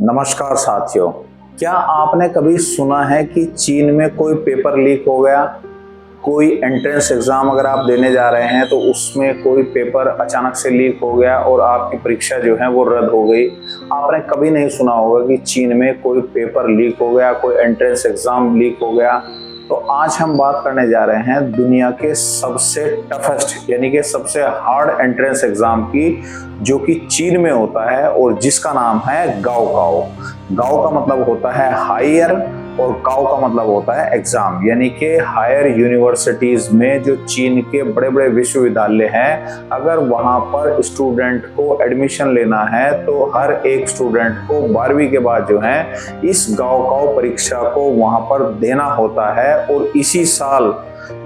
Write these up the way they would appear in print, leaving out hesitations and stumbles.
नमस्कार साथियों। क्या आपने कभी सुना है कि चीन में कोई पेपर लीक हो गया? कोई एंट्रेंस एग्जाम अगर आप देने जा रहे हैं तो उसमें कोई पेपर अचानक से लीक हो गया और आपकी परीक्षा जो है वो रद्द हो गई। आपने कभी नहीं सुना होगा कि चीन में कोई पेपर लीक हो गया, कोई एंट्रेंस एग्जाम लीक हो गया। तो आज हम बात करने जा रहे हैं दुनिया के सबसे टफेस्ट यानी कि सबसे हार्ड एंट्रेंस एग्जाम की, जो कि चीन में होता है और जिसका नाम है गाओकाओ। गाओ का मतलब होता है हायर और काओ का मतलब होता है एग्जाम, यानी कि हायर यूनिवर्सिटीज में जो चीन के बड़े बड़े विश्वविद्यालय हैं, अगर वहां पर स्टूडेंट को एडमिशन लेना है तो हर एक स्टूडेंट को 12वीं के बाद जो है इस गाओकाओ परीक्षा को वहां पर देना होता है। और इसी साल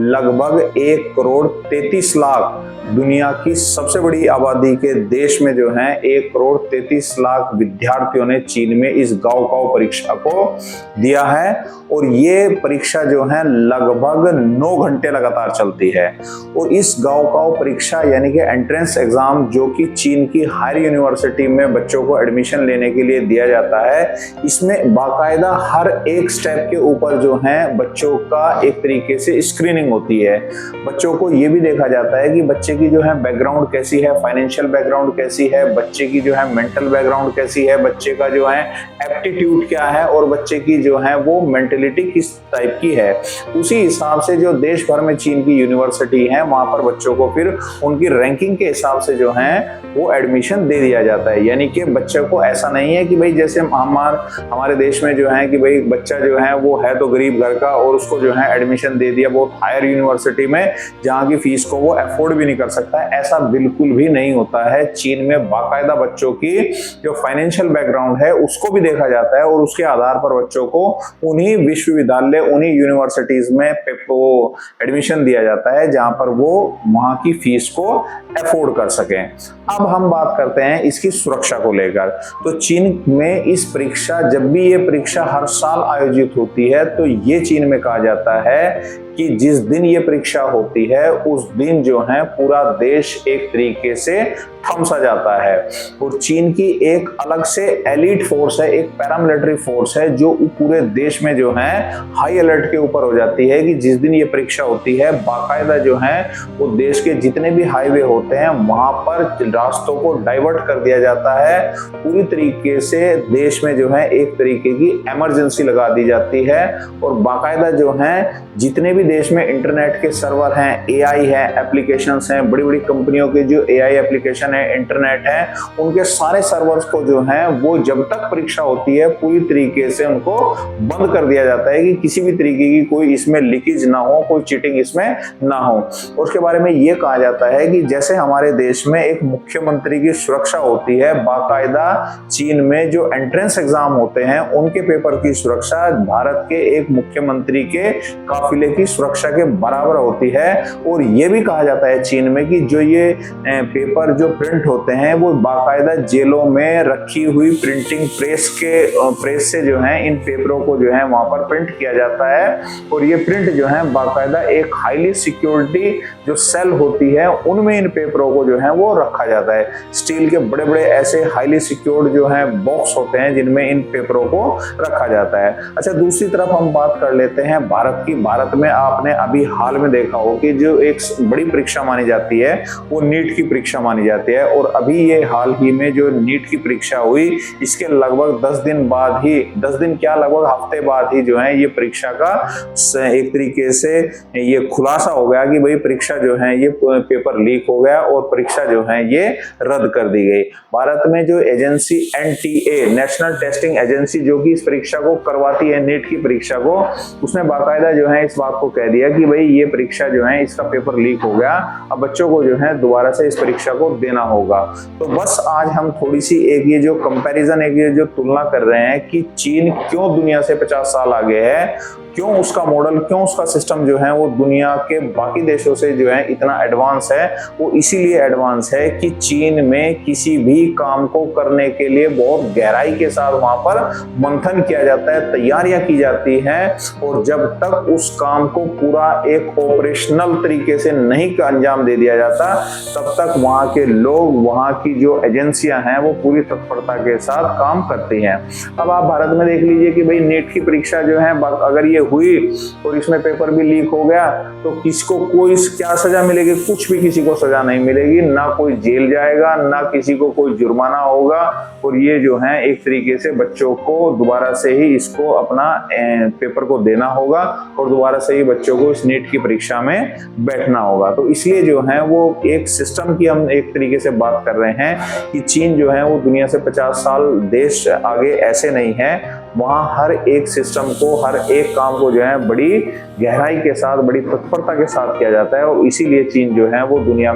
लगभग 1,33,00,000 दुनिया की सबसे बड़ी आबादी के देश में जो है 1,33,00,000 विद्यार्थियों ने चीन में इस गाओकाओ परीक्षा को दिया है। और ये परीक्षा जो है लगभग 9 घंटे लगातार चलती है। और इस गाओकाओ परीक्षा यानी कि एंट्रेंस एग्जाम, जो कि चीन की हायर यूनिवर्सिटी में बच्चों को एडमिशन लेने के लिए दिया जाता है, इसमें बाकायदा हर एक स्टेप के ऊपर जो है बच्चों का एक तरीके से स्क्रीनिंग होती है। बच्चों को ये भी देखा जाता है कि बच्चे की जो है बैकग्राउंड कैसी है, फाइनेंशियल बैकग्राउंड कैसी है, बच्चे की जो है मेंटल बैकग्राउंड कैसी है, बच्चे का जो है एप्टीट्यूड क्या है और बच्चे की जो है वो मेंटेलिटी किस टाइप की है। उसी हिसाब से जो देश भर में चीन की यूनिवर्सिटी है वहां पर बच्चों को फिर उनकी रैंकिंग के हिसाब से जो है वो एडमिशन दे दिया जाता है। यानी कि बच्चे को ऐसा नहीं है कि भाई जैसे हमारे देश में जो है कि भाई बच्चा जो है वो है तो गरीब घर का और उसको जो है एडमिशन दे दिया बहुत हायर यूनिवर्सिटी में जहाँ की फीस को वो अफोर्ड भी नहीं कर सकता है। ऐसा बिल्कुल भी नहीं होता है। चीन में बाकायदा बच्चों की जो फाइनेंशियल बैकग्राउंड है उसको भी देखा जाता है और उसके आधार पर बच्चों को उन्हीं विश्वविद्यालय, उन्हीं यूनिवर्सिटीज में एडमिशन दिया जाता है जहां पर वो वहां की फीस को अफोर्ड कर सकें। अब हम बात करते हैं इसकी सुरक्षा को लेकर। तो चीन में इस परीक्षा, जब भी ये परीक्षा हर साल आयोजित होती है तो ये चीन में कहा जाता है कि जिस दिन ये परीक्षा होती है उस दिन जो है पूरा देश एक तरीके से थम सा जाता है। और चीन की एक अलग से एलीट फोर्स है, एक पैरामिलिट्री फोर्स है जो पूरे देश में जो है हाई अलर्ट के ऊपर हो जाती है कि जिस दिन ये परीक्षा होती है बाकायदा जो है वो देश के जितने भी हाईवे होते हैं वहां पर रास्तों को डाइवर्ट कर दिया जाता है। पूरी तरीके से देश में जो है एक तरीके की इमरजेंसी लगा दी जाती है। और बाकायदा जो है जितने भी देश में इंटरनेट के सर्वर हैं, एआई है, एप्लीकेशंस हैं, बड़ी बड़ी कंपनियों के जो एआई एप्लीकेशन है, इंटरनेट है, उनके सारे सर्वर्स को जो है वो जब तक परीक्षा होती है पूरी तरीके से उनको बंद कर दिया जाता है कि किसी भी तरीके की कोई इसमें लीकेज ना हो, कोई चीटिंग इसमें ना हो। उसके बारे में ये कहा जाता है कि जैसे हमारे देश में एक मुख्यमंत्री की सुरक्षा होती है, बाकायदा चीन में जो एंट्रेंस एग्जाम होते हैं उनके पेपर की सुरक्षा भारत के एक मुख्यमंत्री के काफिले की सुरक्षा के बराबर होती है। और ये भी कहा जाता है चीन में कि जो ये पेपर जो प्रिंट होते हैं वो बाकायदा जेलों में रखी हुई प्रिंटिंग प्रेस से जो है इन पेपरों को जो है वहां पर प्रिंट किया जाता है। और ये प्रिंट जो है बाकायदा एक हाईली सिक्योरिटी जो सेल होती है उनमें इन पेपरों को जो है वो रखा जाता है। स्टील के बड़े बड़े ऐसे हाईली सिक्योर्ड जो है बॉक्स होते हैं जिनमें इन पेपरों को रखा जाता है। अच्छा, दूसरी तरफ हम बात कर लेते हैं भारत की। भारत में आपने अभी हाल में देखा हो कि जो एक बड़ी परीक्षा मानी जाती है वो नीट की परीक्षा मानी जाती है। और अभी ये हाल ही में जो नीट की परीक्षा हुई इसके लगभग 10 दिन बाद ही, 10 दिन क्या लगभग हफ्ते बाद ही जो है ये परीक्षा का एक तरीके से ये खुलासा हो गया कि भाई परीक्षा जो है ये पेपर लीक हो गया और परीक्षा जो है ये रद्द कर दी गई। भारत में जो agency NTA, national testing agency, जो कि इस परीक्षा को करवाती है नीट की परीक्षा को, उसने बाकायदा जो है इस बात को कह दिया कि भाई ये परीक्षा जो है इसका पेपर लीक हो गया, अब बच्चों को जो है दोबारा से इस परीक्षा को देना होगा। तो बस आज हम थोड़ी सी एक ये जो कंपैरिजन, एक ये जो तुलना कर रहे हैं कि चीन क्यों दुनिया से 50 साल आगे है, क्यों उसका मॉडल, क्यों उसका सिस्टम जो है वो दुनिया के बाकी देशों से जो है इतना एडवांस है। वो इसीलिए एडवांस है कि चीन में किसी भी काम को करने के लिए बहुत गहराई के साथ वहां पर मंथन किया जाता है, तैयारियां की जाती हैं, और जब तक उस काम को पूरा एक ऑपरेशनल तरीके से नहीं अंजाम दे दिया जाता तब तक वहां के लोग, वहां की जो एजेंसियां हैं वो पूरी तत्परता के साथ काम करती हैं। अब आप भारत में देख लीजिए कि भाई नीट की परीक्षा जो है अगर ये हुई और इसमें पेपर भी लीक हो गया तो किसको कोई क्या सजा मिलेगी? कुछ भी किसी को सजा नहीं मिलेगी, ना कोई जेल जाएगा, ना किसी को कोई जुर्माना होगा, और ये जो है एक तरीके से बच्चों को दोबारा से ही इसको अपना पेपर को देना होगा और दोबारा से ही बच्चों को इस नीट की परीक्षा में बैठना होगा। तो इसलिए जो है वो एक सिस्टम की हम एक तरीके से बात कर रहे हैं कि चीन जो है वो दुनिया से 50 साल देश आगे ऐसे नहीं है। वहाँ हर एक सिस्टम को, हर एक काम को जो है बड़ी गहराई के साथ, बड़ी तत्परता के साथ किया जाता है, और इसीलिए चीन जो है वो दुनिया में